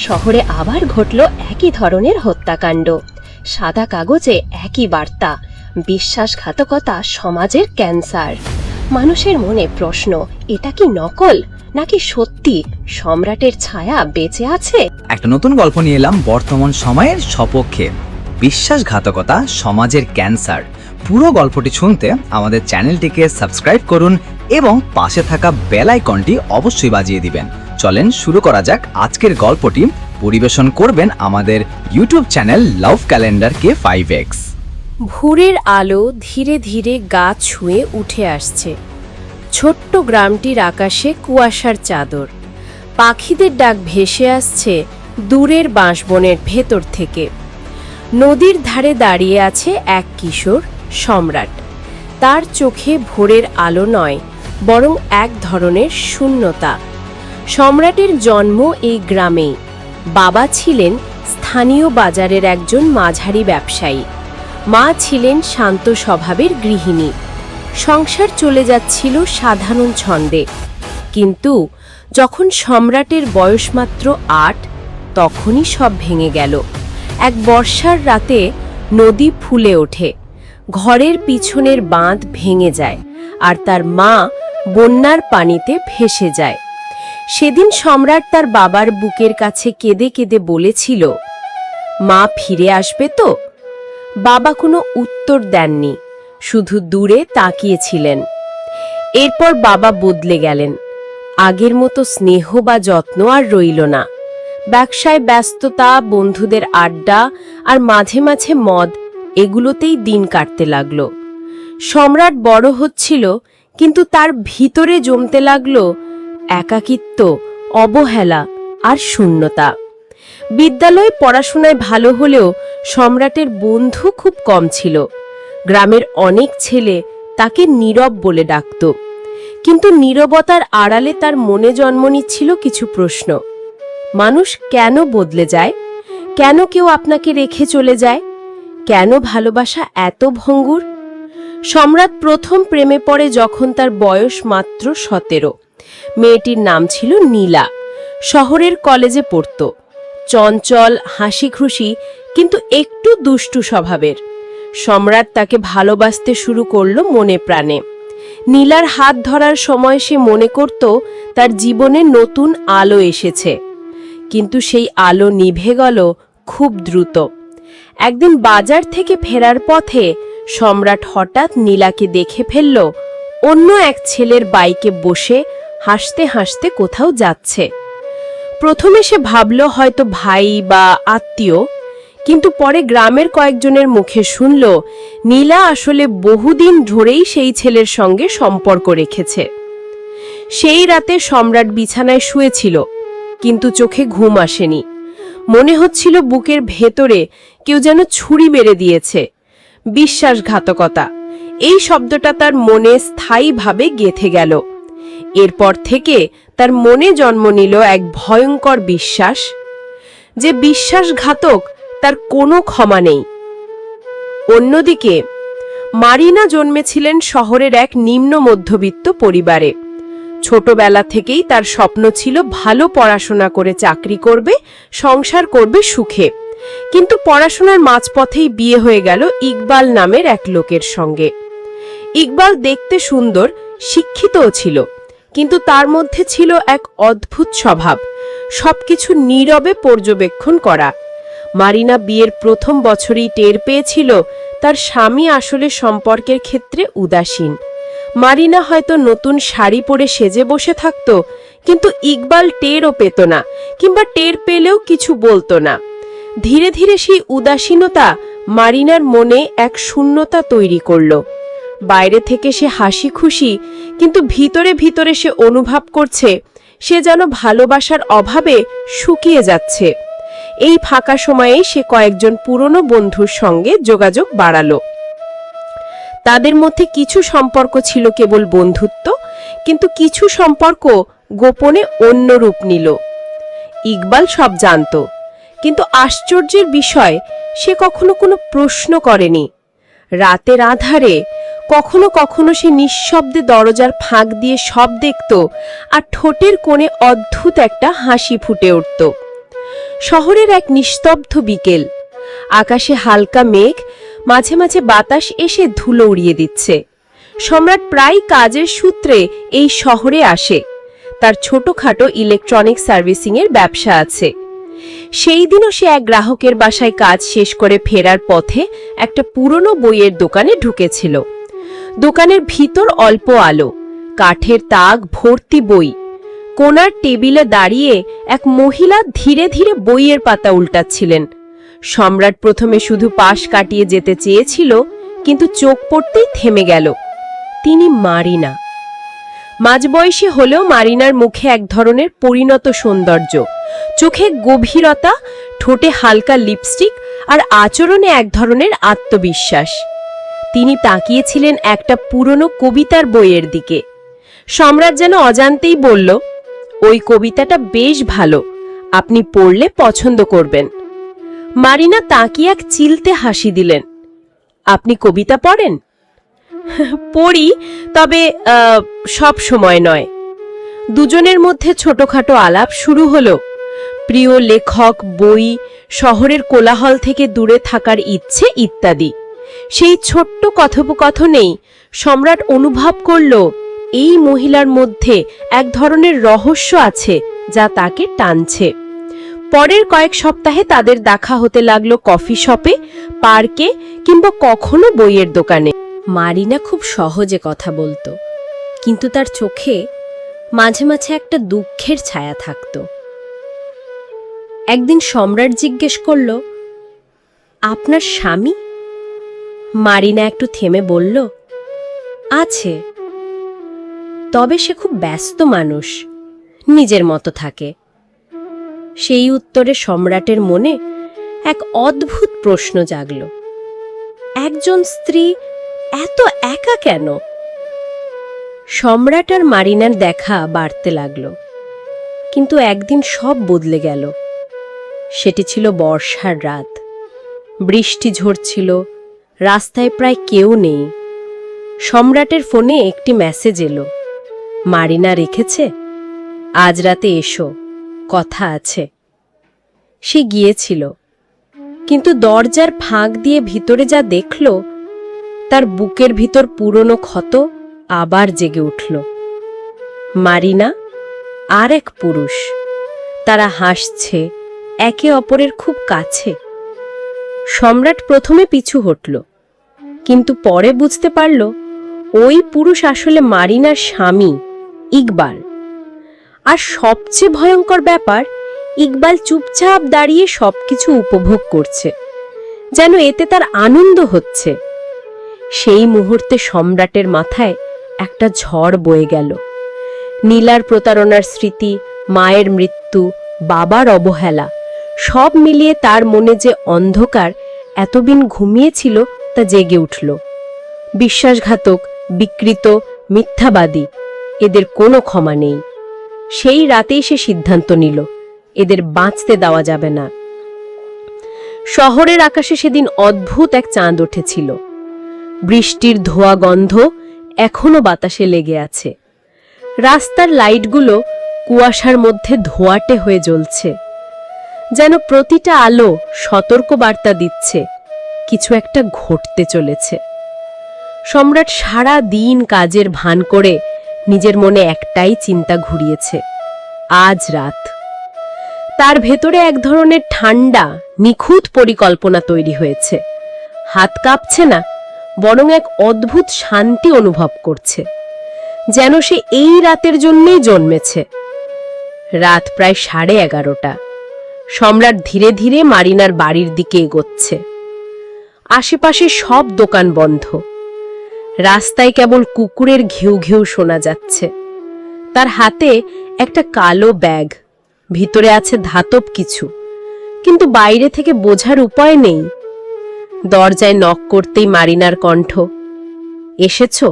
শহরে আবার ঘটল একই ধরনের হত্যাকাণ্ড। সাদা কাগজে একই বার্তা, বিশ্বাসঘাতকতা সমাজের ক্যান্সার। মানুষের মনে প্রশ্ন, এটা কি নকল নাকি সত্যি সম্রাটের ছায়া বেঁচে আছে? একটা নতুন গল্প নিয়ে এলাম বর্তমান সময়ের সপক্ষে, বিশ্বাসঘাতকতা সমাজের ক্যান্সার। পুরো গল্পটি শুনতে আমাদের চ্যানেলটিকে সাবস্ক্রাইব করুন এবং পাশে থাকা বেল আইকনটি অবশ্যই বাজিয়ে দিবেন। চলেন শুরু করা যাক আজকের গল্পটি। পরিবেশন করবেন আমাদের ইউটিউব চ্যানেল লাভ ক্যালেন্ডার কে 5x। ভোরের আলো ধীরে ধীরে গা ছুঁয়ে উঠে আসছে। ছোট্ট গ্রামটির আকাশে কুয়াশার চাদর। পাখিদের ডাক ভেসে আসছে দূরের বাঁশবনের ভেতর থেকে। নদীর ধারে দাঁড়িয়ে আছে এক কিশোর, সম্রাট। তার চোখে ভোরের আলো নয়, বরং এক ধরনের শূন্যতা। সম্রাটের জন্ম এই গ্রামেই। বাবা ছিলেন স্থানীয় বাজারের একজন মাঝারি ব্যবসায়ী, মা ছিলেন শান্ত স্বভাবের গৃহিণী। সংসার চলে যাচ্ছিল সাধারণ ছন্দে। কিন্তু যখন সম্রাটের বয়স মাত্র 8, তখনই সব ভেঙে গেল। এক বর্ষার রাতে নদী ফুলে ওঠে, ঘরের পিছনের বাঁধ ভেঙে যায়, আর তার মা বন্যার পানিতে ভেসে যায়। সেদিন সম্রাট তার বাবার বুকের কাছে কেঁদে কেঁদে বলেছিল, মা ফিরে আসবে তো? বাবা কোনো উত্তর দেননি, শুধু দূরে তাকিয়েছিলেন। এরপর বাবা বদলে গেলেন। আগের মতো স্নেহ বা যত্ন আর রইল না। ব্যবসায় ব্যস্ততা, বন্ধুদের আড্ডা আর মাঝে মাঝে মদ, এগুলোতেই দিন কাটতে লাগল। সম্রাট বড় হচ্ছিল, কিন্তু তার ভিতরে জমতে লাগল একাকিত্ব, অবহেলা আর শূন্যতা। বিদ্যালয়ে পড়াশোনায় ভালো হলেও সম্রাটের বন্ধু খুব কম ছিল। গ্রামের অনেক ছেলে তাকে নীরব বলে ডাকত। কিন্তু নীরবতার আড়ালে তার মনে জন্ম নিচ্ছিল কিছু প্রশ্ন। মানুষ কেন বদলে যায়? কেন কেউ আপনাকে রেখে চলে যায়? কেন ভালোবাসা এত ভঙ্গুর? সম্রাট প্রথম প্রেমে পড়ে যখন তার বয়স মাত্র 17। মেয়েটির নাম ছিল নীলা। শহরের কলেজে পড়ত। চঞ্চল, হাসি খুশি, কিন্তু একটু দুষ্টু স্বভাবের। সম্রাট তাকে ভালোবাসতে শুরু করল মনে প্রাণে। নীলার হাত ধরার সময় সে মনে করত তার জীবনে নতুন আলো এসেছে। কিন্তু সেই আলো নিভে গেল খুব দ্রুত। একদিন বাজার থেকে ফেরার পথে সম্রাট হঠাৎ নীলাকে দেখে ফেলল অন্য এক ছেলের বাইকে বসে হাসতে হাসতে কোথাও যাচ্ছে। প্রথমে সে ভাবল হয়তো ভাই বা আত্মীয়, কিন্তু পরে গ্রামের কয়েকজনের মুখে শুনল নীলা আসলে বহুদিন ধরেই সেই ছেলের সঙ্গে সম্পর্ক রেখেছে। সেই রাতে সম্রাট বিছানায় শুয়েছিল, কিন্তু চোখে ঘুম আসেনি। মনে হচ্ছিল বুকের ভেতরে কেউ যেন ছুরি মেরে দিয়েছে। বিশ্বাসঘাতকতা, এই শব্দটা তার মনে স্থায়ীভাবে গেঁথে গেল। এরপর থেকে তার মনে জন্ম নিল এক ভয়ঙ্কর বিশ্বাস, যে বিশ্বাসঘাতক তার কোনো ক্ষমা নেই। অন্যদিকে মারিনা জন্মেছিলেন শহরের এক নিম্ন মধ্যবিত্ত পরিবারে। ছোটবেলা থেকেই তার স্বপ্ন ছিল ভালো পড়াশোনা করে চাকরি করবে, সংসার করবে সুখে। কিন্তু পড়াশোনার মাঝপথেই বিয়ে হয়ে গেল ইকবাল নামের এক লোকের সঙ্গে। ইকবাল দেখতে সুন্দর, শিক্ষিতও ছিল, কিন্তু তার মধ্যে ছিল এক অদ্ভুত স্বভাব, সবকিছু নীরবে পর্যবেক্ষণ করা। মারিনা বিয়ের প্রথম বছরেই টের পেয়েছিল তার স্বামী আসলে সম্পর্কের ক্ষেত্রে উদাসীন। মারিনা হয়তো নতুন শাড়ি পরে সেজে বসে থাকত, কিন্তু ইকবাল টেরও পেত না, কিংবা টের পেলেও কিছু বলতো না। ধীরে ধীরে সেই উদাসীনতা মারিনার মনে এক শূন্যতা তৈরি করল। বাইরে থেকে সে হাসি খুশি, কিন্তু ভিতরে ভিতরে সে অনুভব করছে সে যেন ভালোবাসার অভাবে শুকিয়ে যাচ্ছে। এই ফাঁকা সময়ে সে কয়েকজন পুরনো বন্ধুর সঙ্গে যোগাযোগ বাড়ালো। তাদের মধ্যে কিছু সম্পর্ক ছিল কেবল বন্ধুত্ব, কিন্তু কিছু সম্পর্ক গোপনে অন্য রূপ নিল। ইকবাল সব জানত, কিন্তু আশ্চর্যের বিষয়, সে কখনো কোনো প্রশ্ন করেনি। রাতের আধারে কখনো কখনো সে নিঃশব্দে দরজার ফাঁক দিয়ে সব দেখত, আর ঠোঁটের কোণে অদ্ভুত একটা হাসি ফুটে উঠত। শহরের এক নিস্তব্ধ বিকেল। আকাশে হালকা মেঘ, মাঝে মাঝে বাতাস এসে ধুলো উড়িয়ে দিচ্ছে। সম্রাট প্রায় কাজের সূত্রে এই শহরে আসে। তার ছোটখাটো ইলেকট্রনিক সার্ভিসিংয়ের ব্যবসা আছে। সেই দিনও সে এক গ্রাহকের বাসায় কাজ শেষ করে ফেরার পথে একটা পুরনো বইয়ের দোকানে ঢুকেছিল। দোকানের ভিতর অল্প আলো, কাঠের তাক ভর্তি বই। কোণার টেবিলে দাঁড়িয়ে এক মহিলা ধীরে ধীরে বইয়ের পাতা উল্টাচ্ছিলেন। সম্রাট প্রথমে শুধু পাশ কাটিয়ে যেতে চেয়েছিল, কিন্তু চোখ পড়তেই থেমে গেল। তিনি মারিনা। মাঝবয়সী হলেও মারিনার মুখে এক ধরনের পরিণত সৌন্দর্য, চোখে গভীরতা, ঠোঁটে হালকা লিপস্টিক আর আচরণে এক ধরনের আত্মবিশ্বাস। তিনি তাকিয়েছিলেন একটা পুরনো কবিতার বইয়ের দিকে। সম্রাট যেন অজান্তেই বলল, ওই কবিতাটা বেশ ভালো, আপনি পড়লে পছন্দ করবেন। মারিনা তাকিয়ে এক চিলতে হাসি দিলেন। আপনি কবিতা পড়েন? পড়ি, তবে সব সময় নয়। দুজনের মধ্যে ছোটখাটো আলাপ শুরু হলো। প্রিয় লেখক, বই, শহরের কোলাহল থেকে দূরে থাকার ইচ্ছে ইত্যাদি। সেই ছোট্ট কথোপকথনেই সম্রাট অনুভব করল এই মহিলার মধ্যে এক ধরনের রহস্য আছে যা তাকে টানছে। পরের কয়েক সপ্তাহে তাদের দেখা হতে লাগলো কফি শপে, পার্কে কিংবা কখনো বইয়ের দোকানে। মারিনা খুব সহজে কথা বলতো, কিন্তু তার চোখে মাঝে মাঝে একটা দুঃখের ছায়া থাকত। একদিন সম্রাট জিজ্ঞেস করল, আপনার স্বামী? মারিনা একটু থেমে বলল, আছে, তবে সে খুব ব্যস্ত মানুষ, নিজের মতো থাকে। সেই উত্তরে সম্রাটের মনে এক অদ্ভুত প্রশ্ন জাগল। একজন স্ত্রী এত একা কেন? সম্রাট আর মারিনার দেখা বাড়তে লাগল, কিন্তু একদিন সব বদলে গেল। সেটি ছিল বর্ষার রাত। বৃষ্টি ঝরছিল, রাস্তায় প্রায় কেউ নেই। সম্রাটের ফোনে একটি মেসেজ এলো। মারিনা রেখেছে, আজ রাতে এসো, কথা আছে। সে গিয়েছিল, কিন্তু দরজার ফাঁক দিয়ে ভিতরে যা দেখল, তার বুকের ভিতর পুরনো ক্ষত আবার জেগে উঠল। মারিনা আর এক পুরুষ, তারা হাসছে, একে অপরের খুব কাছে। সম্রাট প্রথমে পিছু হটল, কিন্তু পরে বুঝতে পারল ওই পুরুষ আসলে মারিনার স্বামী ইকবাল। আর সবচেয়ে ভয়ঙ্কর ব্যাপার, ইকবাল চুপচাপ দাঁড়িয়ে সবকিছু উপভোগ করছে, যেন এতে তার আনন্দ হচ্ছে। সেই মুহূর্তে সম্রাটের মাথায় একটা ঝড় বয়ে গেল। নীলার প্রতারণার স্মৃতি, মায়ের মৃত্যু, বাবার অবহেলা, সব মিলিয়ে তার মনে যে অন্ধকার এতদিন ঘুমিয়েছিল তা জেগে উঠল। বিশ্বাসঘাতক, বিকৃত, মিথ্যাবাদী, এদের কোনো ক্ষমা নেই। সেই রাতেই সে সিদ্ধান্ত নিল, এদের বাঁচতে দেওয়া যাবে না। শহরের আকাশে সেদিন অদ্ভুত এক চাঁদ উঠেছিল। বৃষ্টির ধোয়া গন্ধ এখনো বাতাসে লেগে আছে। রাস্তার লাইটগুলো কুয়াশার মধ্যে ধোঁয়াটে হয়ে জ্বলছে, যেন প্রতিটা আলো সতর্ক বার্তা দিচ্ছে কিছু একটা ঘটতে চলেছে। সম্রাট সারা দিন কাজের ভান করে নিজের মনে একটাই চিন্তা ঘুরিয়েছে, আজ রাত। তার ভেতরে এক ধরনের ঠান্ডা, নিখুঁত পরিকল্পনা তৈরি হয়েছে। হাত কাঁপছে না, বরং এক অদ্ভুত শান্তি অনুভব করছে, যেন সে এই রাতের জন্যই জন্মেছে। রাত প্রায় 11:30। সম্রাট ধীরে ধীরে মারিনার বাড়ির দিকে এগোচ্ছে। আশেপাশে সব দোকান বন্ধ। রাস্তায় কেবল কুকুরের ঘেউ ঘেউ শোনা যাচ্ছে। তার হাতে একটা কালো ব্যাগ, ভিতরে আছে ধাতব কিছু, কিন্তু বাইরে থেকে বোঝার উপায় নেই। দরজায় নক করতেই মারিনার কণ্ঠ, এসেছো?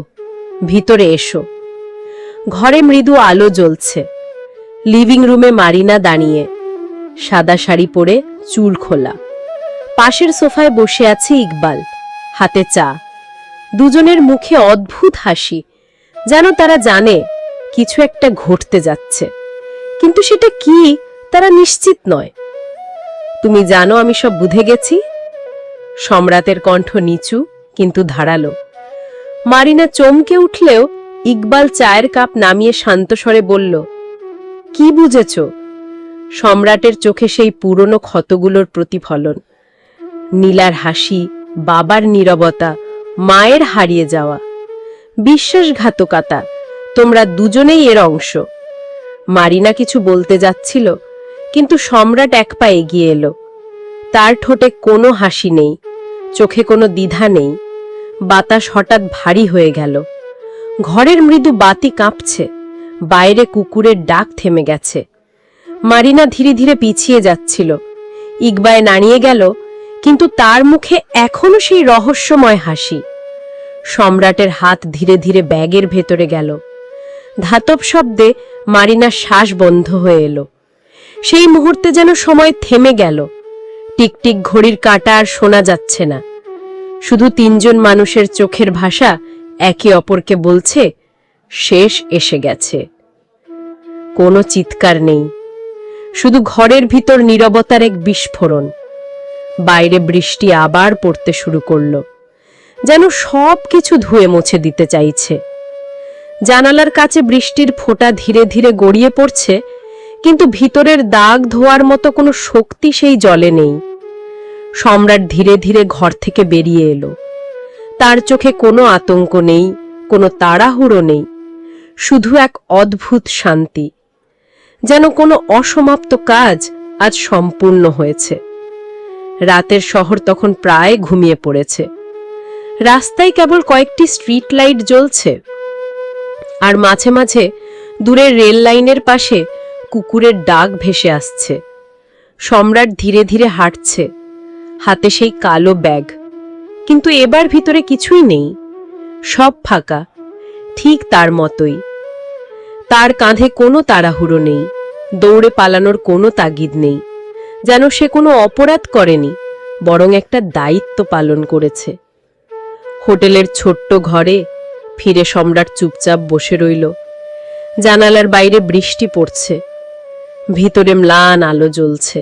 ভিতরে এসো। ঘরে মৃদু আলো জ্বলছে। লিভিং রুমে মারিনা দাঁড়িয়ে, সাদা শাড়ি পরে, চুল খোলা। পাশের সোফায় বসে আছে ইকবাল, হাতে চা। দুজনের মুখে অদ্ভুত হাসি, যেন তারা জানে কিছু একটা ঘটতে যাচ্ছে, কিন্তু সেটা কি তারা নিশ্চিত নয়। তুমি জানো আমি সব বুঝে গেছি। সম্রাটের কণ্ঠ নিচু কিন্তু ধারালো। মারিনা চমকে উঠলেও ইকবাল চায়ের কাপ নামিয়ে শান্ত স্বরে বলল, কি বুঝেছ? সম্রাটের চোখে সেই পুরনো ক্ষতগুলোর প্রতিফলন। নীলার হাসি, বাবার নীরবতা, মায়ের হারিয়ে যাওয়া। বিশ্বাসঘাতকতা, তোমরা দুজনেই এর অংশ। মারিনা কিছু বলতে যাচ্ছিল, কিন্তু সম্রাট এক পা এগিয়ে এলো। তার ঠোঁটে কোনো হাসি নেই, চোখে কোনো দ্বিধা নেই। বাতাস হঠাৎ ভারী হয়ে গেল। ঘরের মৃদু বাতি কাঁপছে, বাইরে কুকুরের ডাক থেমে গেছে। মারিনা ধীরে ধীরে পিছিয়ে যাচ্ছিল। ইকবাল নাড়িয়ে গেল, কিন্তু তার মুখে এখনো সেই রহস্যময় হাসি। সম্রাটের হাত ধীরে ধীরে ব্যাগের ভেতরে গেল। ধাতব শব্দে মারিনার শ্বাস বন্ধ হয়ে এলো। সেই মুহূর্তে যেন সময় থেমে গেল। টিকটিক ঘড়ির কাঁটা আর শোনা যাচ্ছে না। শুধু তিনজন মানুষের চোখের ভাষা একে অপরকে বলছে, শেষ এসে গেছে। কোনো চিৎকার নেই, শুধু ঘরের ভিতর নীরবতার এক বিস্ফোরণ। বাইরে বৃষ্টি আবার পড়তে শুরু করলো, যেন সব কিছু ধুয়ে মুছে দিতে চাইছে। জানালার কাছে বৃষ্টির ফোঁটা ধীরে ধীরে গড়িয়ে পড়ছে, কিন্তু ভিতরের দাগ ধোয়ার মতো কোনো শক্তি সেই জলে নেই। সম্রাট ধীরে ধীরে ঘর থেকে বেরিয়ে এলো। তার চোখে কোনো আতঙ্ক নেই, কোনো তাড়াহুড়ো নেই, শুধু এক অদ্ভুত শান্তি, যেন কোনো অসমাপ্ত কাজ আজ সম্পূর্ণ হয়েছে। রাতের শহর তখন প্রায় ঘুমিয়ে পড়েছে। রাস্তায় কেবল কয়েকটি স্ট্রিট লাইট জ্বলছে, আর মাঝে মাঝে দূরের রেল লাইনের পাশে কুকুরের ডাক ভেসে আসছে। সম্রাট ধীরে ধীরে হাঁটছে, হাতে সেই কালো ব্যাগ, কিন্তু এবার ভিতরে কিছুই নেই, সব ফাঁকা, ঠিক তার মতোই। তার কাঁধে কোনো তাড়াহুড়ো নেই, দৌড়ে পালানোর কোনো তাগিদ নেই, যেন সে কোনো অপরাধ করেনি, বরং একটা দায়িত্ব পালন করেছে। হোটেলের ছোট্ট ঘরে ফিরে সম্রাট চুপচাপ বসে রইল। জানালার বাইরে বৃষ্টি পড়ছে, ভিতরে ম্লান আলো জ্বলছে।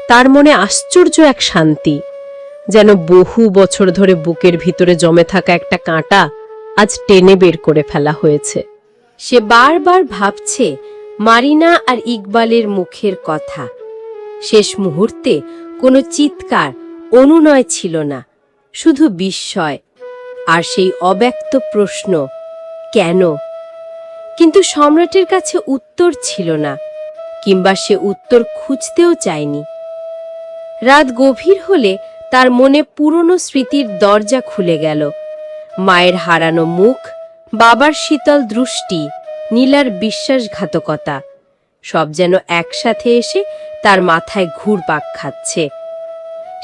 তার মনে আশ্চর্য এক শান্তি, যেন বহু বছর ধরে বুকের ভিতরে জমে থাকা একটা কাঁটা আজ টেনে বের করে ফেলা হয়েছে। সে বারবার ভাবছে মারিনা আর ইকবালের মুখের কথা। শেষ মুহূর্তে কোনো চিৎকার, অনুনয় ছিল না, শুধু বিস্ময় আর সেই অব্যক্ত প্রশ্ন, কেন? কিন্তু সম্রাটের কাছে উত্তর ছিল না, কিংবা সে উত্তর খুঁজতেও চায়নি। রাত গভীর হলে তার মনে পুরনো স্মৃতির দরজা খুলে গেল। মায়ের হারানো মুখ, বাবার শীতল দৃষ্টি, নীলার বিশ্বাসঘাতকতা, সব যেন একসাথে এসে তার মাথায় ঘুরপাক খাচ্ছে।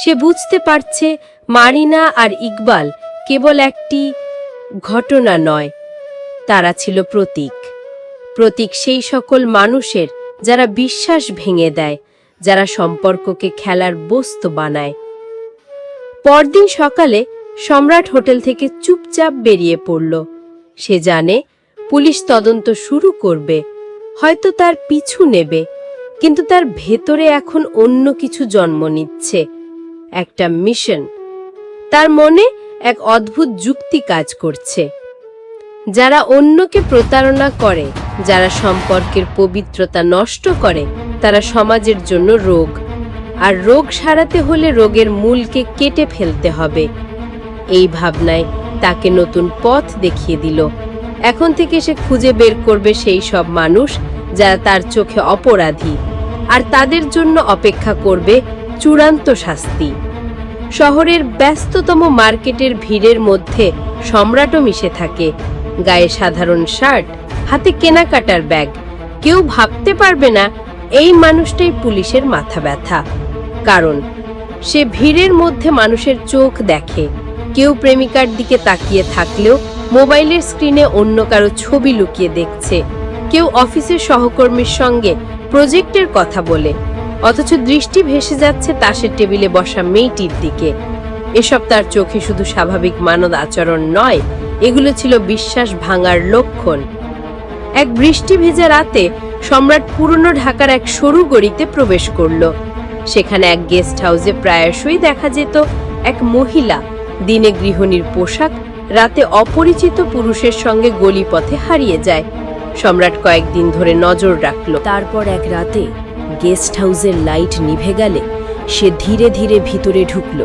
সে বুঝতে পারছে মারিনা আর ইকবাল কেবল একটি ঘটনা নয়, তারা ছিল প্রতীক। প্রতীক সেই সকল মানুষের যারা বিশ্বাস ভেঙে দেয়, যারা সম্পর্ককে খেলার বস্তু বানায়। পরদিন সকালে সম্রাট হোটেল থেকে চুপচাপ বেরিয়ে পড়ল। সে জানে পুলিশ তদন্ত শুরু করবে, হয়তো তার পিছু নেবে, কিন্তু তার ভেতরে এখন অন্য কিছু জন্ম নিচ্ছে, একটা মিশন। তার মনে এক অদ্ভুত যুক্তি কাজ করছে। যারা অন্যকে প্রতারণা করে, যারা সম্পর্কের পবিত্রতা নষ্ট করে, তারা সমাজের জন্য রোগ, আর রোগ সারাতে হলে রোগের মূলকে কেটে ফেলতে হবে। এই ভাবনায় তাকে নতুন পথ দেখিয়ে দিল। এখন থেকে সে খুঁজে বের করবে সেই সব মানুষ যারা তার চোখে অপরাধী, আর তাদের জন্য অপেক্ষা করবে চূড়ান্ত শাস্তি। শহরের ব্যস্ততম মার্কেটের ভিড়ের মধ্যে সম্রাটও মিশে থাকে, গায়ে সাধারণ শার্ট, হাতে কেনাকাটার ব্যাগ। কেউ ভাবতে পারবে না এই মানুষটাই পুলিশের মাথা ব্যথা, কারণ সে ভিড়ের মধ্যে মানুষের চোখ দেখে। কেউ প্রেমিকার দিকে তাকিয়ে থাকলেও মোবাইলের স্ক্রিনে অন্য কারো ছবি লুকিয়ে দেখছে। কেউ অফিসের সহকর্মীর সঙ্গে প্রজেক্টের কথা বলে, অথচ দৃষ্টি ভেসে যাচ্ছে তাসের টেবিলে বসা মেয়েটির দিকে। এসব তার চোখে শুধু স্বাভাবিক মানব আচরণ নয়, এগুলো ছিল বিশ্বাস ভাঙার লক্ষণ। এক বৃষ্টি ভেজা রাতে সম্রাট পুরনো ঢাকার এক সরু গলিতে প্রবেশ করল। সেখানে এক গেস্ট হাউসে প্রায়শই দেখা যেত এক মহিলা দিনে গৃহিণীর পোশাক, রাতে অপরিচিত পুরুষের সঙ্গে গলিপথে হারিয়ে যায়। সম্রাট কয়েকদিন ধরে নজর রাখল। তারপর এক রাতে গেস্ট হাউসের লাইট নিভে গেলে সে ধীরে ধীরে ভিতরে ঢুকল।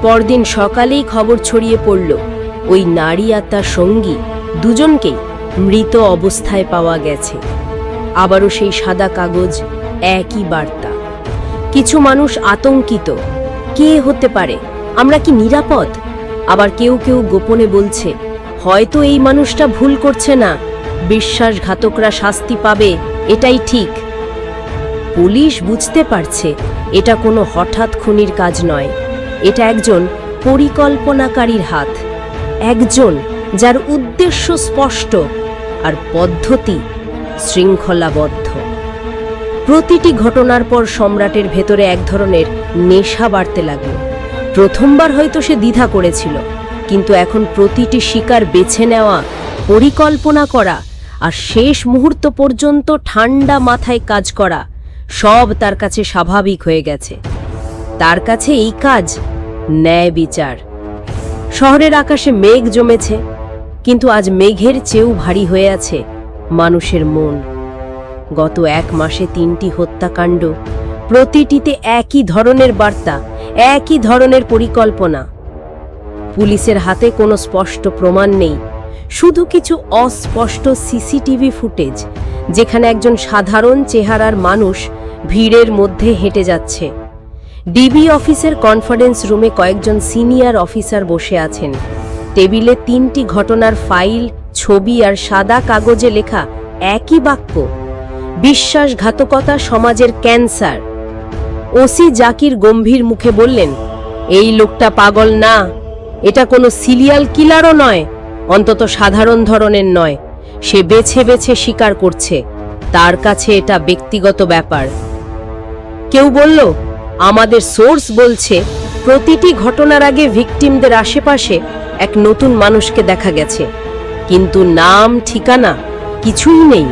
পরদিন সকালেই খবর ছড়িয়ে পড়ল, ওই নারী আর তার সঙ্গী দুজনকেই মৃত অবস্থায় পাওয়া গেছে। আবারও সেই সাদা কাগজ, একই বার্তা। কিছু মানুষ আতঙ্কিত, কে হতে পারে, আমরা কি নিরাপদ? আবার কেউ কেউ গোপনে বলছে, হয়তো এই মানুষটা ভুল করছে না, বিশ্বাসঘাতকরা শাস্তি পাবে, এটাই ঠিক। পুলিশ বুঝতে পারছে এটা কোনো হঠাৎ খুনির কাজ নয়, এটা একজন পরিকল্পনাকারীর হাত, একজন যার উদ্দেশ্য স্পষ্ট আর পদ্ধতি শৃঙ্খলাবদ্ধ। প্রতিটি ঘটনার পর সম্রাটের ভেতরে এক ধরনের নেশা বাড়তে লাগলো। প্রথমবার হয়তো সে দ্বিধা করেছিল, কিন্তু এখন প্রতিটি শিকার বেছে নেওয়া, পরিকল্পনা করা আর শেষ মুহূর্ত পর্যন্ত ঠান্ডা মাথায় কাজ করা, সব তার কাছে স্বাভাবিক হয়ে গেছে। তার কাছে এই কাজ ন্যায় বিচার। শহরের আকাশে মেঘ জমেছে, কিন্তু আজ মেঘের চেয়েও ভারী হয়ে আছে মানুষের মন। গত 1 মাসে 3টি হত্যাকাণ্ড, প্রতিটিতে একই ধরনের বার্তা, একই ধরনের পরিকল্পনা। পুলিশের হাতে কোনো স্পষ্ট প্রমাণ নেই, শুধু কিছু অস্পষ্ট সিসিটিভি ফুটেজ, যেখানে একজন সাধারণ চেহারার মানুষ ভিড়ের মধ্যে হেঁটে যাচ্ছে। ডিবি অফিসের কনফারেন্স রুমে কয়েকজন সিনিয়র অফিসার বসে আছেন। টেবিলে 3টি ঘটনার ফাইল, ছবি আর সাদা কাগজে লেখা একই বাক্য, বিশ্বাসঘাতকতা সমাজের ক্যান্সার। ওসি জাকির গম্ভীর মুখে বললেন, এই লোকটা পাগল না, এটা কোনো সিরিয়াল কিলারও নয়, অন্তত সাধারণ ধরনের নয়। সে বেছে বেছে স্বীকার করছে, তার কাছে এটা ব্যক্তিগত ব্যাপার। কেউ বলল, আমাদের সোর্স বলছে প্রতিটি ঘটনার আগে ভিকটিমদের আশেপাশে এক নতুন মানুষকে দেখা গেছে, কিন্তু নাম, ঠিকানা কিছুই নেই।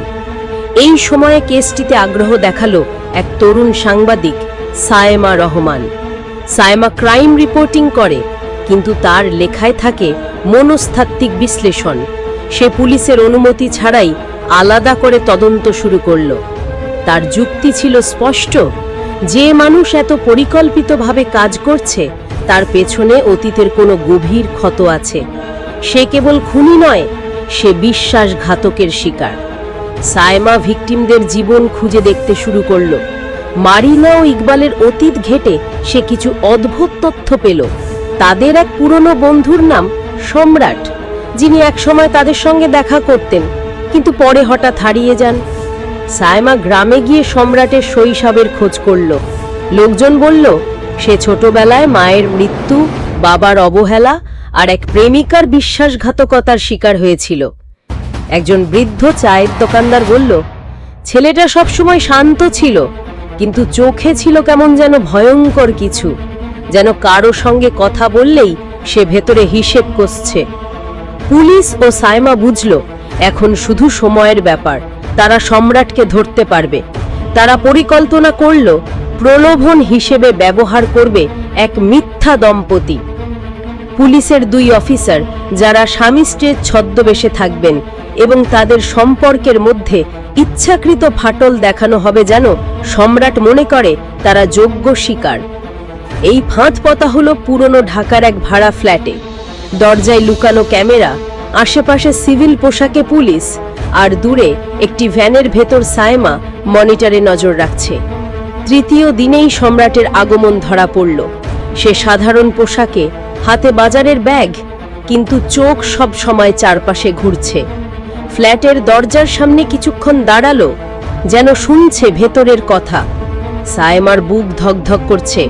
এই সময়ে কেসটিতে আগ্রহ দেখালো এক তরুণ সাংবাদিক, সায়েমা রহমান। সায়েমা ক্রাইম রিপোর্টিং করে, কিন্তু তার লেখায় থাকে মনস্তাত্ত্বিক বিশ্লেষণ। সে পুলিশের অনুমতি ছাড়াই আলাদা করে তদন্ত শুরু করল। তার যুক্তি ছিল স্পষ্ট, যে মানুষ এত পরিকল্পিতভাবে কাজ করছে তার পেছনে অতীতের কোনো গভীর ক্ষত আছে। সে কেবল খুনি নয়, সে বিশ্বাসঘাতকের শিকার। সায়েমা ভিকটিমদের জীবন খুঁজে দেখতে শুরু করল। মারিনা ও ইকবালের অতীত ঘেটে সে কিছু অদ্ভুত তথ্য পেল। তাদের এক পুরনো বন্ধুর নাম সম্রাট, যিনি একসময় তাদের সঙ্গে দেখা করতেন, কিন্তু পরে হঠাৎ হারিয়ে যান। সায়েমা গ্রামে গিয়ে সম্রাটের শৈশবের খোঁজ করল। লোকজন বলল, সে ছোটবেলায় মায়ের মৃত্যু, বাবার অবহেলা আর এক প্রেমিকার বিশ্বাসঘাতকতার শিকার হয়েছিল। একজন বৃদ্ধ চায়ের দোকানদার বলল, ছেলেটা সবসময় শান্ত ছিল, কিন্তু চোখে ছিল কেমন যেন ভয়ঙ্কর কিছু, যেন কারো সঙ্গে কথা বললেই সে ভেতরে হিসেব কষছে। পুলিশ ও সায়েমা বুঝল, এখন শুধু সময়ের ব্যাপার, তারা সম্রাটকে ধরতে পারবে। তারা পরিকল্পনা করল, প্রলোভন হিসেবে ব্যবহার করবে এক মিথ্যা দম্পতি। পুলিশের 2 অফিসার, যারা স্বামী স্ত্রীর ছদ্মবেশে থাকবেন, এবং তাদের সম্পর্কের মধ্যে ইচ্ছাকৃত ফাটল দেখানো হবে যেন সম্রাট মনে করে তারা যোগ্য শিকার। এই ফাঁদ পাতা হলো পুরনো ঢাকার এক ভাড়া ফ্ল্যাটে। দরজায় লুকানো ক্যামেরা, আশেপাশে সিভিল পোশাকে পুলিশ, আর দূরে একটি ভ্যানের ভেতর সায়েমা মনিটরে নজর রাখছে। 3য় দিনেই সম্রাটের আগমন ধরা পড়ল। সে সাধারণ পোশাকে, হাতে বাজারের ব্যাগ, কিন্তু চোখ সব সময় চারপাশে ঘুরছে। ফ্ল্যাটের দরজার সামনে কিছুক্ষণ দাঁড়ালো, যেন শুনছে ভেতরের কথা। সায়েমার বুক ধকধক করছে।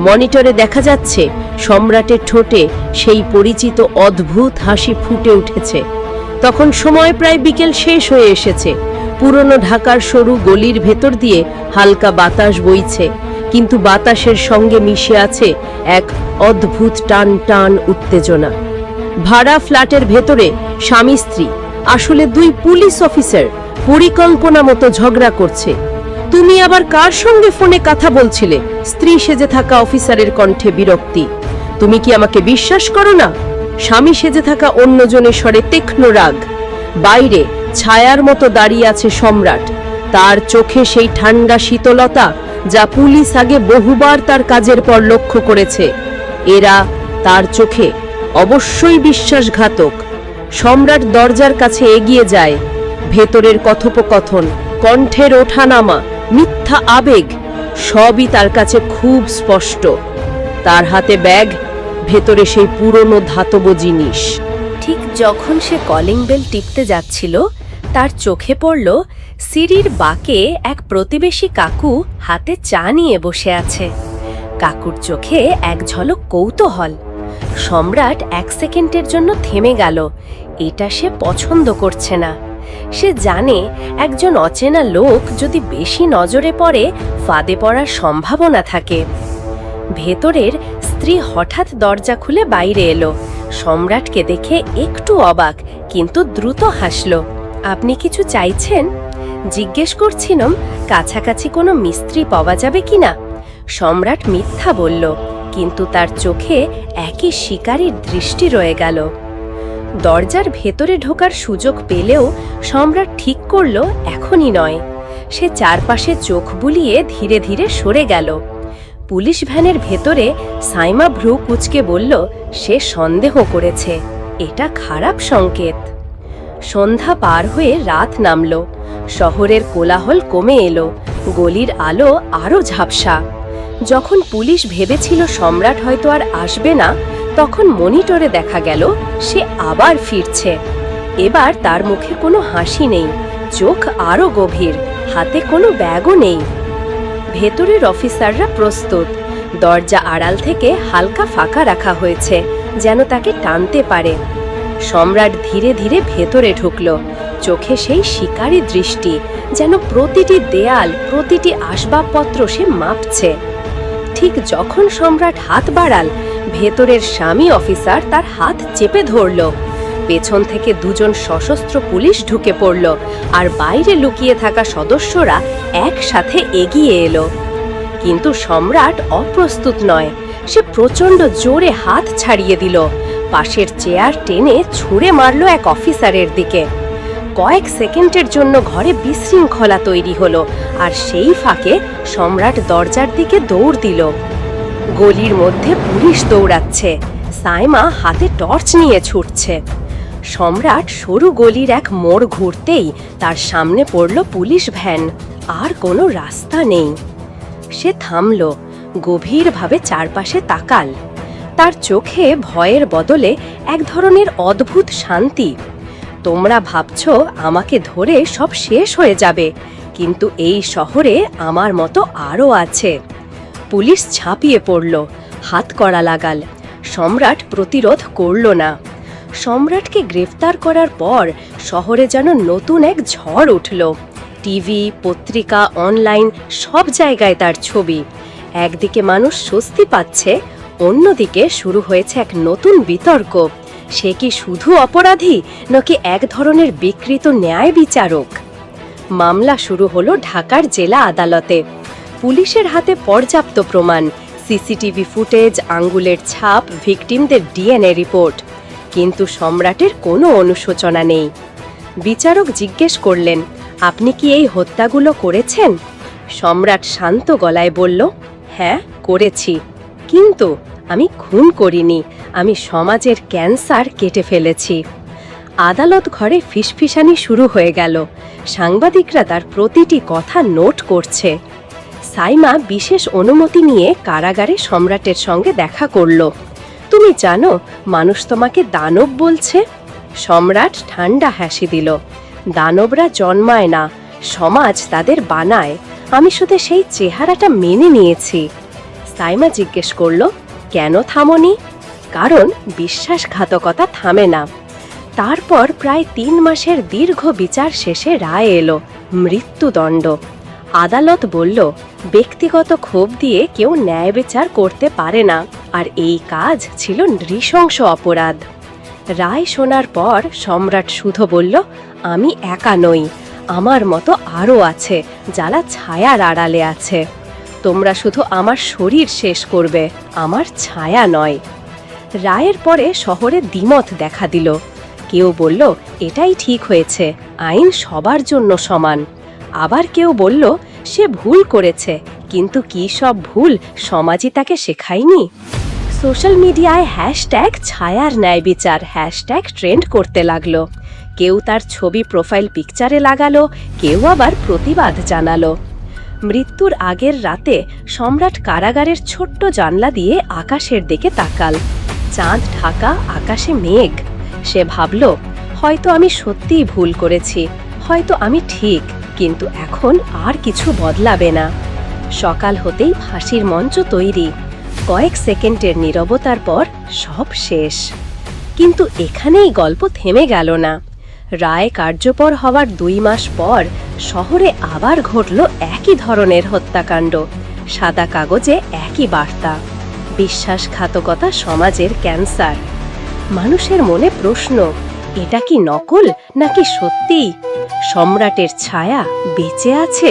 মনিটরে দেখা যাচ্ছে সম্রাটের ঠোঁটে সেই পরিচিত অদ্ভুত হাসি ফুটে উঠেছে। তখন সময় প্রায় বিকেল শেষ হয়ে এসেছে। পুরনো ঢাকার সরু গলির ভেতর দিয়ে হালকা বাতাস বইছে, কিন্তু বাতাসের সঙ্গে মিশে আছে এক অদ্ভুত টান টান উত্তেজনা। ভাড়া ফ্ল্যাটের ভেতরে স্বামী স্ত্রী, আসলে 2 পুলিশ অফিসার, পরিকল্পনা মতো ঝগড়া করছে। তুমি আবার কার সঙ্গে ফোনে কথা বলছিলে? স্ত্রী সেজে থাকা অফিসারের কণ্ঠে বিরক্তি। তুমি কি আমাকে বিশ্বাস করো না? স্বামী সেজে থাকা অন্যজনের স্বরে তীক্ষ্ণ রাগ। বাইরে ছায়ার মতো দাঁড়িয়ে আছে সম্রাট, তার চোখে সেই ঠান্ডা শীতলতা যা পুলিশ আগে বহুবার তার কাজের পর লক্ষ্য করেছে। এরা তার চোখে অবশ্যই বিশ্বাসঘাতক। সম্রাট দরজার কাছে এগিয়ে যায়। ভেতরের কথোপকথন, কণ্ঠের ওঠানামা, মিথ্যা আবেগ সবই তার কাছে খুব স্পষ্ট। তার হাতে ব্যাগ, ভেতরে সেই পুরনো ধাতব জিনিস। ঠিক যখন সে কলিং বেল টিপতে যাচ্ছিল, তার চোখে পড়ল সিঁড়ির বাঁকে এক প্রতিবেশী কাকু হাতে চা নিয়ে বসে আছে। কাকুর চোখে এক ঝলক কৌতূহল। সম্রাট 1 সেকেন্ডের জন্য থেমে গেল। এটা সে পছন্দ করছে না। সে জানে একজন অচেনা লোক যদি বেশি নজরে পড়ে, ফাঁদে পড়ার সম্ভাবনা থাকে। ভেতরের স্ত্রী হঠাৎ দরজা খুলে বাইরে এলো। সম্রাটকে দেখে একটু অবাক, কিন্তু দ্রুত হাসল। আপনি কিছু চাইছেন? জিজ্ঞেস করছিলাম কাছাকাছি কোনো মিস্ত্রি পাওয়া যাবে কিনা। সম্রাট মিথ্যা বলল, কিন্তু তার চোখে একই শিকারীর দৃষ্টি রয়ে গেল। দরজার ভেতরে ঢোকার সুযোগ পেলেও সম্রাট ঠিক করল এখনই নয়। সে চারপাশে চোখ বুলিয়ে ধীরে ধীরে সরে গেল। পুলিশ ভ্যানের ভেতরে সাইমা ভ্রু কুঁচকে বলল সে সন্দেহ করেছে। এটা খারাপ সংকেত। সন্ধ্যা পার হয়ে রাত নামল। শহরের কোলাহল কমে এলো। গলির আলো আরো ঝাপসা। যখন পুলিশ ভেবেছিল সম্রাট হয়তো আর আসবে না, তখন মনিটরে দেখা গেল সে আবার ফিরছে। এবার তার মুখে কোনো হাসি নেই, চোখ আরো গভীর, হাতে কোনো ব্যাগও নেই। ভেতরের অফিসাররা প্রস্তুত। দরজা আড়াল থেকে হালকা ফাঁকা রাখা হয়েছে, যেন তাকে টানতে পারে। সম্রাট ধীরে ধীরে ভেতরে ঢুকল। চোখে সেই শিকারী দৃষ্টি, যেন প্রতিটি দেয়াল, প্রতিটি আসবাবপত্র সে মাপছে। ঠিক যখন সম্রাট হাত বাড়াল, ভেতরের স্বামী অফিসার তার হাত চেপে ধরল। পেছন থেকে 2 জন সশস্ত্র পুলিশ ঢুকে পড়ল, আর বাইরে লুকিয়ে থাকা সদস্যরা একসাথে এগিয়ে এলো। কিন্তু সম্রাট অপ্রস্তুত নয়। সে প্রচণ্ড জোরে হাত ছাড়িয়ে দিল। পাশের চেয়ার টেনে ছুঁড়ে মারল এক অফিসারের দিকে। কয়েক সেকেন্ডের জন্য ঘরে বিশৃঙ্খলা তৈরি হলো, আর সেই ফাঁকে সম্রাট দরজার দিকে দৌড় দিল। গলির মধ্যে পুলিশ দৌড়াচ্ছে। সাইমা হাতে টর্চ নিয়ে ছুটছে। সম্রাট সরু গলির এক মোড় ঘুরতেই তার সামনে পড়ল পুলিশ ভ্যান। আর কোনো রাস্তা নেই। সে থামল, গভীরভাবে চারপাশে তাকাল। তার চোখে ভয়ের বদলে এক ধরনের অদ্ভুত শান্তি। তোমরা ভাবছো আমাকে ধরে সব শেষ হয়ে যাবে, কিন্তু এই শহরে আমার মতো আরও আছে। পুলিশ ঝাঁপিয়ে পড়ল, হাত কড়া লাগাল। সম্রাট প্রতিরোধ করল না। সম্রাটকে গ্রেফতার করার পর শহরে যেন নতুন এক ঝড় উঠল। টিভি, পত্রিকা, অনলাইন সব জায়গায় তার ছবি। একদিকে মানুষ স্বস্তি পাচ্ছে, অন্যদিকে শুরু হয়েছে এক নতুন বিতর্ক। সে কি শুধু অপরাধী, নাকি এক ধরনের বিকৃত ন্যায় বিচারক? মামলা শুরু হলো ঢাকার জেলা আদালতে। পুলিশের হাতে পর্যাপ্ত প্রমাণ, সিসিটিভি ফুটেজ, আঙ্গুলের ছাপ, ভিকটিমদের ডিএনএ রিপোর্ট। কিন্তু সম্রাটের কোনো অনুশোচনা নেই। বিচারক জিজ্ঞেস করলেন, আপনি কি এই হত্যাগুলো করেছেন? সম্রাট শান্ত গলায় বলল, হ্যাঁ করেছি, কিন্তু আমি খুন করিনি, আমি সমাজের ক্যান্সার কেটে ফেলেছি। আদালত ঘরে ফিসফিসানি শুরু হয়ে গেল। সাংবাদিকরা তার প্রতিটি কথা নোট করছে। সাইমা বিশেষ অনুমতি নিয়ে কারাগারে সম্রাটের সঙ্গে দেখা করল। তুমি জানো মানুষ তোমাকে দানব বলছে? সম্রাট ঠান্ডা হাসি দিল। দানবরা জন্মায় না, সমাজ তাদের বানায়। আমি শুধু সেই চেহারাটা মেনে নিয়েছি। সাইমা জিজ্ঞেস করল, কেন থামোনি? কারণ বিশ্বাসঘাতকতা থামে না। তারপর প্রায় 3 মাসের দীর্ঘ বিচার শেষে রায় এলো, মৃত্যুদণ্ড। আদালত বলল, ব্যক্তিগত ক্ষোভ দিয়ে কেউ ন্যায় বিচার করতে পারে না, আর এই কাজ ছিল নৃশংস অপরাধ। রায় শোনার পর সম্রাট শুধু বলল, আমি একা নই, আমার মতো আরও আছে যারা ছায়ার আড়ালে আছে। তোমরা শুধু আমার শরীর শেষ করবে, আমার ছায়া নয়। রায়ের পরে শহরে দ্বিমত দেখা দিল। কেউ বলল এটাই ঠিক হয়েছে, আইন সবার জন্য সমান। আবার কেউ বলল সে ভুল করেছে, কিন্তু কি সব ভুল সমাজই তাকে শেখায়নি? সোশ্যাল মিডিয়ায় হ্যাশট্যাগ ছায়ার ন্যায় বিচার হ্যাশট্যাগ ট্রেন্ড করতে লাগলো। কেউ তার ছবি প্রোফাইল পিকচারে লাগালো, কেউ আবার প্রতিবাদ জানালো। মৃত্যুর আগের রাতে সম্রাট কারাগারের ছোট্ট জানলা দিয়ে আকাশের দিকে তাকাল। চাঁদ ঢাকা, আকাশে মেঘ। সে ভাবল, হয়তো আমি সত্যিই ভুল করেছি, হয়তো আমি ঠিক, কিন্তু এখন আর কিছু বদলাবে না। সকাল হতেই ফাঁসির মঞ্চ তৈরি। কয়েক সেকেন্ডের নীরবতার পর সব শেষ। কিন্তু এখানেই গল্প থেমে গেল না। রায় কার্যকর হওয়ার 2 মাস পর শহরে আবার ঘটল একই ধরনের হত্যাকাণ্ড। সাদা কাগজে একই বার্তা, বিশ্বাসঘাতকতা সমাজের ক্যান্সার। মানুষের মনে প্রশ্ন, এটা কি নকল নাকি সত্যি? সম্রাটের ছায়া বেঁচে আছে?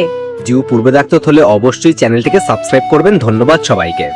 পূর্বে দেখতে হলে অবশ্যই চ্যানেলটিকে সাবস্ক্রাইব করবেন। ধন্যবাদ সবাইকে।